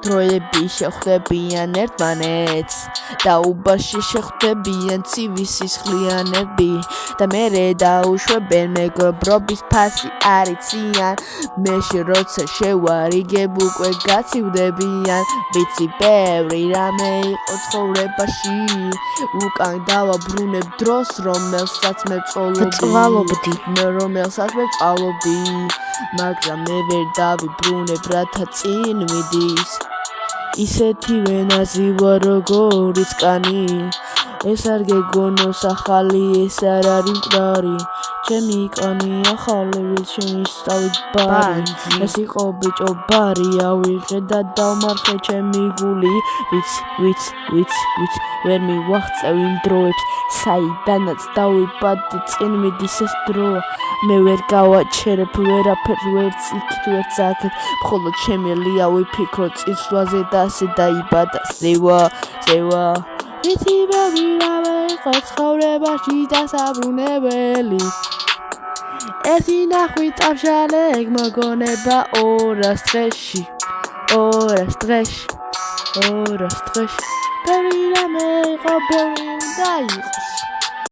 დროები შეხვდებიან ერთმანეთს და უბანში შეხვდებიან ცივი სისხლიანები და მერე დაუშვებენ მეგობრობის ფასი არიციან მეში როცა შევარიგებ უკვე გაცივდებიან ვიცი ბევრი რამე იყო ცხოვრებაში უკან დავაბრუნებ დროს რომელსაც მე ვწვალობდი მაგრამ მე ვერ დავიბრუნებ რათა წინ მიდის ისეთივე ნაზი ვარ როგორიც კანი ეს არ გეგონოს ახალი ეს არ არის მკვდარი ჩემი კანი ახალი ვით შემისწავით ბარი ეს იყო ბიჭო ბარი ავიღე და დავმარხე ჩემი გული ვიცი ვერ მივაღწევ იმ დროებს საიდანაც დავიბადე წინ მიდის ეს დრო მე ვერ გავაჩერებ ვერაფერს ვერც იქით ვერც აქეთ მხოლოდ შემიძლია ვიფიქრო წინსვლაზე და ასე დაიბადა ზევა ვიცი ბევრი რამე იყო ცხოვრებაში დასაბრუნებელი ერთი ნახვით წავშალებ მოგონება ორას დღეში ბევრი რამე იყო ბევრი უნდა იყოს